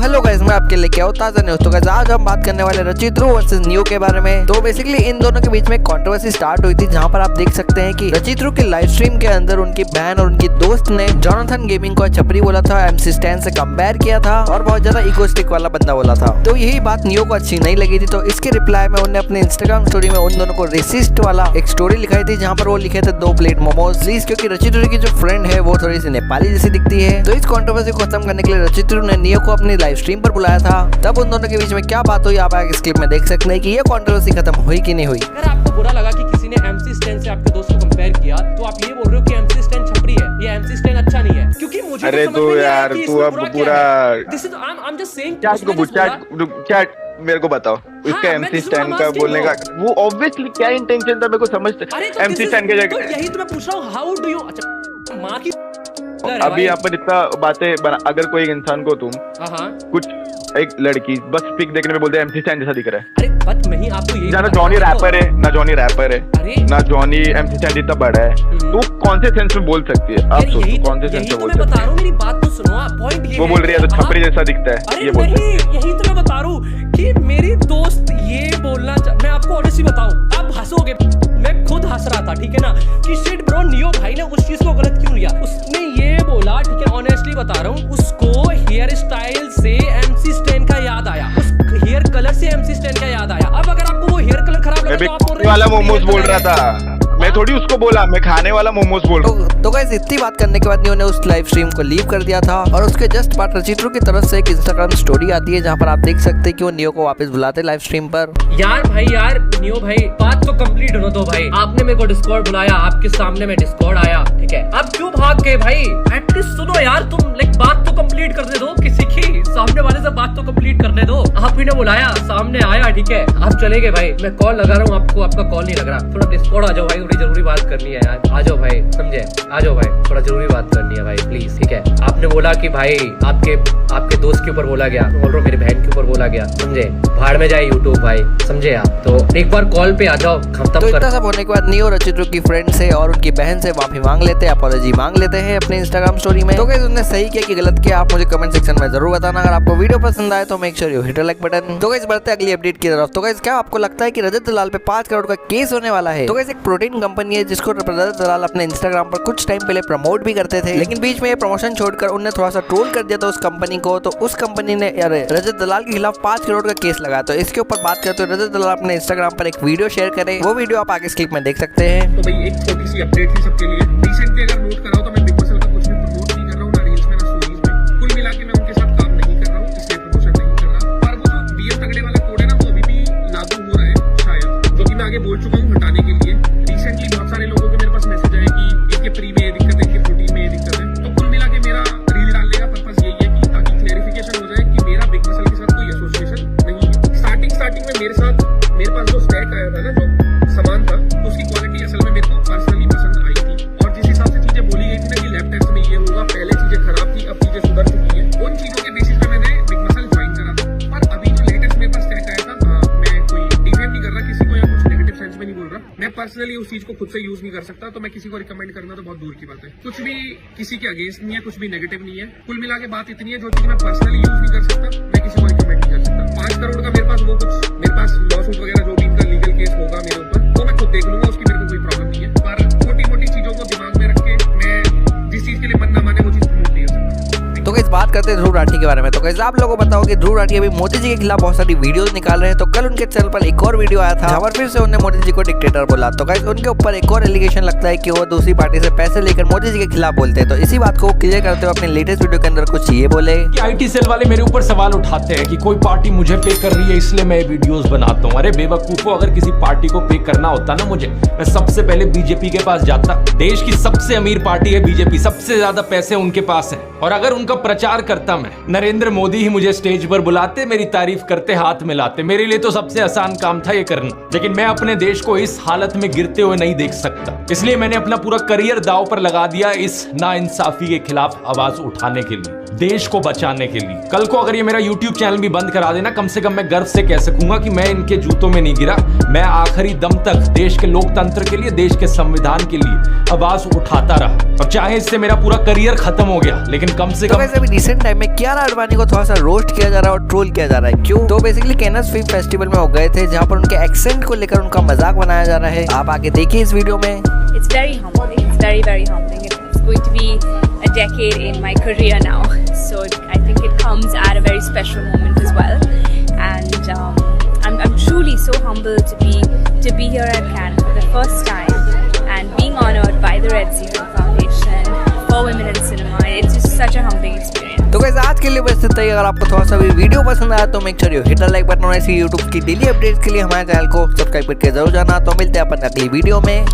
Hello guys, मैं आपके लिए क्या ताजा न्यूज। तो गाइस आज हम बात करने वाले रचित ध्रुव वर्सेस नियो के बारे में। तो बेसिकली इन दोनों के बीच में कंट्रोवर्सी स्टार्ट हुई थी, जहां पर आप देख सकते हैं कि रचित ध्रुव के लाइव स्ट्रीम के अंदर उनकी बहन और उनकी दोस्त ने जोनाथन गेमिंग को छपरी बोला था, एमसी स्टैन से कंपेयर किया था और बहुत ज्यादा इगोस्टिक वाला बंदा बोला था। तो यही बात नियो को अच्छी नहीं लगी थी, तो इसके रिप्लाई में उन्होंने अपने इंस्टाग्राम स्टोरी में उन दोनों को रेसिस्ट वाला एक स्टोरी लिखाई थी, जहाँ पर वो लिखे थे 2 प्लेट मोमोज प्लीज, क्योंकि रचित ध्रुव की जो फ्रेंड है वो थोड़ी सी नेपाली जैसी दिखती है। तो इस कंट्रोवर्सी को खत्म करने के लिए रचित ध्रुव ने नियो को अपनी लाइव स्ट्रीम पर बुलाया था। तब उन दोनों के बीच में क्या बात हुई आप इस क्लिप में देख सकते हैं कि ये कंट्रोवर्सी खत्म हुई कि नहीं हुई। अगर आपको बुरा लगा कि किसी ने एमसी स्टैन से आपके दोस्त को कंपेयर किया, तो आप ये बोल रहे हो कि एमसी स्टैन छपरी है, ये एमसी स्टैन अच्छा नहीं है, क्योंकि मुझे अरे तो यार तू अब पूरा this is I am just saying क्या मेरे को बताओ इसका एमसी स्टैन का बोलने का वो ऑब्वियसली क्या इंटेंशन था मेरे को समझते एमसी स्टैन के जगह यही तो मैं पूछ रहा हूं, हाउ डू यू अच्छा मां की अभी यहाँ पर इतना बातें अगर कोई एक इंसान को तुम कुछ एक लड़की बस पिक देखने में बोलते हैं एमसी स्टैन जैसा दिख रहा है। अरे बट मैं ही आपको यही ना जॉनी रैपर है ना जॉनी रैपर है ना जॉनी एमसी स्टैन जितना बड़ा है, तो कौन से सेंस में बोल सकती है आप सोचो कौन से सेंस में बोल सकती है। मेरी बात तो सुनो, पॉइंट ये वो बोल रही है तो छपरी जैसा दिखता है, ये बोल यही तो मैं बता रहा हूँ कि मेरी दोस्त ये बोलना मैं आपको ऑनेस्टली बताऊं, आप हंसोगे, मैं खुद हंस रहा था, ठीक है ना, कि शिट ब्रो नियो भाई ने उस चीज को गलत क्यों लिया। उसने ये बोला, ठीक है, ऑनेस्टली बता रहा हूँ, उसको हेयर स्टाइल से एमसी स्टैन का याद आया, उस हेयर कलर से एमसी स्टैन का याद आया। अब अगर आपको वो हेयर कलर खराब लगा तो आप बोल रहे वाला मोमोज बोल रहा था, मैं थोड़ी उसको बोला, मैं खाने वाला मोमोज बोल रहा हूँ। तो गाइस इतनी बात करने के बाद नियो ने उस लाइव स्ट्रीम को लीव कर दिया था और उसके जस्ट बाद रचित ध्रुव की तरफ से एक इंस्टाग्राम स्टोरी आती है, जहाँ पर आप देख सकते हैं कि वो नियो को वापस बुलाते लाइव स्ट्रीम पर। यार नियो भाई बात तो कंप्लीट होने दो भाई, आपने मेरे को डिस्कॉर्ड बुलाया, आपके सामने मैं डिस्कॉर्ड आया, ठीक है, अब क्यों भाग गए भाई, एटलीस्ट सुनो यार, तुम लाइक बात तो कंप्लीट करने दो, किसी की सामने वाले से बात तो कंप्लीट करने दो। आप ही ने बुलाया, सामने आया, ठीक है, आप चले गए भाई, मैं कॉल लगा रहा हूँ आपको, आपका कॉल नहीं लग रहा, थोड़ा डिस्कॉर्ड आ जाओ भाई, थोड़ी जरूरी बात करनी है यार, आ जाओ भाई, समझे, आ जाओ भाई, थोड़ा जरूरी बात करनी है भाई प्लीज, ठीक है। आपने बोला कि भाई आपके दोस्त के ऊपर बोला गया, बोल रहा हूँ मेरी बहन के ऊपर बोला गया, समझे, भाड़ में जाए यूट्यूब भाई, समझे आप, तो एक बार कॉल पे आ जाओ, खत्म तो इतना सब होने के बाद नियो रचित ध्रुव की फ्रेंड से और उनकी बहन से माफी मांग लेते हैं, अपॉलॉजी मांग लेते हैं अपने इंस्टाग्राम स्टोरी में। तो गाइस उन्होंने सही किया कि गलत किया, आप मुझे कमेंट सेक्शन में जरूर बताना। अगर आपको वीडियो पसंद आए तो make sure you hit like button. तो गाइस बढ़ते अगली अपडेट की तरफ। तो गाइस क्या आपको लगता है कि रजत दलाल पे 5 करोड़ का केस होने वाला है? तो गाइस एक प्रोटीन कंपनी है जिसको रजत दलाल अपने इंस्टाग्राम पर कुछ टाइम पहले प्रमोट भी करते थे, लेकिन बीच में ये प्रमोशन छोड़कर उन्हें थोड़ा सा ट्रोल कर दिया था उस कंपनी को। तो उस कंपनी ने रजत दलाल के खिलाफ 5 करोड़ का केस लगाया। तो इसके ऊपर बात करते हुए रजत दलाल अपने इंस्टाग्राम पर एक वीडियो शेयर करे, वो वीडियो आप आगे क्लिप में देख सकते हैं। तो भाई एक छोटी सी अपडेट थी सबके लिए, रिसेंटली अगर नोट कराओ तो मैं बिग मसल का कुछ भी प्रमोट नहीं कर रहा हूँ, ना रील्स में ना स्टोरीज में, कुल मिला के मैं उनके साथ काम नहीं कर रहा हूँ, इसलिए प्रमोशन नहीं कर रहा। पर वो जो बीएम तगड़े वाला कोड है ना, वो अभी भी लागू हो रहा है शायद, जो कि मैं आगे बोल चुका हूँ हटाने के लिए। रिसेंटली बहुत सारे लोगों के मेरे पास मैसेज आए कि इनके प्री में ये दिक्कत है, इनके प्रोटीन में ये दिक्कत है। तो कुल मिला के मेरा रील डालने का पर्पस यही है कि ताकि क्लैरिफिकेशन हो जाए कि मेरा बिग मसल के साथ कोई एसोसिएशन नहीं है। स्टार्टिंग में मेरे पास जो स्टैक आया था ना, जो सामान था, तो उसकी क्वालिटी असल में मेरे को पर्सनली पसंद आई थी, और जिस हिसाब से चीजें बोली गई थी ना कि लैब टेस्ट में ये होगा, पहले चीजें खराब थी, अब चीजें सुधर चुकी हैं, उन चीजों के बेसिस पे मैंने बिग मसल ज्वाइन करा था। पर अभी जो लेटेस्ट मेरे पास स्टैक आया था, मैं कोई डिफेम नहीं कर रहा किसी को या कुछ नेगेटिव सेंस में नहीं बोल रहा, मैं पर्सनली उस चीज को खुद से यूज नहीं कर सकता, तो मैं किसी को रिकमेंड करना तो बहुत दूर की बात है। कुछ भी किसी के अगेंस्ट नहीं है, कुछ भी नेगेटिव नहीं है, कुल मिला के बात इतनी है, जो चीज मैं पर्सनली यूज नहीं कर सकता मैं किसी को रिकमेंड नहीं कर सकता। 5 करोड़ का मेरे पास वो कुछ मेरे पास लॉसूट वगैरह जो भी इनका लीगल केस होगा मेरे ऊपर, वो मैं खुद देख लूंगा, उसकी मेरे को कोई प्रॉब्लम नहीं है। पर छोटी मोटी चीजों को दिमाग में रख के मैं जिस चीज के लिए मन ना माने वो चीज प्रमोट नहीं कर सकता। तो गाइस बात करते हैं ध्रुव राठी के बारे में। तो गाइस आप लोगों को बताओ कि ध्रुव राठी अभी मोदी जी के खिलाफ बहुत सारी वीडियोस निकाल रहे हैं। तो कल उनके चैनल पर एक और वीडियो आया था, जहाँ पर फिर से उन्होंने मोदी जी को डिक्टेटर बोला। तो गाइस उनके ऊपर एक और एलिगेशन लगता है कि वो दूसरी पार्टी से पैसे लेकर मोदी जी के खिलाफ बोलते हैं। तो इसी बात को क्लियर करते हुए अपने लेटेस्ट वीडियो के अंदर कुछ ये बोले कि आईटी सेल वाले मेरे ऊपर सवाल उठाते हैं कि कोई पार्टी मुझे पे कर रही है इसलिए मैं वीडियोस बनाता हूँ। अरे बेवकूफो, अगर किसी पार्टी को पे करना होता ना मुझे, मैं सबसे पहले बीजेपी के पास जाता। देश की सबसे अमीर पार्टी है बीजेपी, सबसे ज्यादा पैसे उनके पास है, और अगर उनका प्रचार करता मैं, नरेंद्र मोदी ही मुझे स्टेज पर बुलाते, मेरी तारीफ करते, हाथ मिलाते, मेरे लिए तो सबसे आसान काम था ये करना। लेकिन मैं अपने देश को इस हालत में गिरते हुए नहीं देख सकता, इसलिए मैंने अपना पूरा करियर दांव पर लगा दिया इस नाइंसाफी के खिलाफ आवाज उठाने के लिए, देश को बचाने के लिए। कल को अगर ये मेरा YouTube चैनल भी बंद करा देना, कम से कम मैं गर्व से कह सकूंगा कि मैं इनके जूतों में नहीं गिरा, मैं आखिरी दम तक देश के लोकतंत्र के लिए, देश के संविधान के लिए आवाज उठाता रहा। और चाहे इससे मेरा पूरा करियर खत्म हो गया, लेकिन कम से कम अभी रिसेंट टाइम में कियारा आडवाणी को थोड़ा सा रोस्ट किया जा रहा है और ट्रोल किया जा रहा है। क्यों? तो बेसिकली कैनस फिल्म फेस्टिवल में वो गए थे जहाँ पर उनके एक्सेंट को लेकर उनका मजाक बनाया जा रहा है। आप आगे देखिए इस वीडियो में। It's very humbling. It's very, very humbling. It's going to be a decade in my career now. So I think it comes at a very special moment as well. And I'm truly so humbled to be here at Cannes for the first time and being honored by the Red Zero Foundation for Women in Cinema. It's just such a humbling experience. तो guys आज के लिए बस इतना ही। अगर आपको थोड़ा सा भी वीडियो पसंद आया तो make sure you hit the like button और ऐसी यूट्यूब की डेली अपडेट्स के लिए हमारे चैनल को सब्सक्राइब करके जरूर जाना। तो मिलते हैं अपन अगली वीडियो में।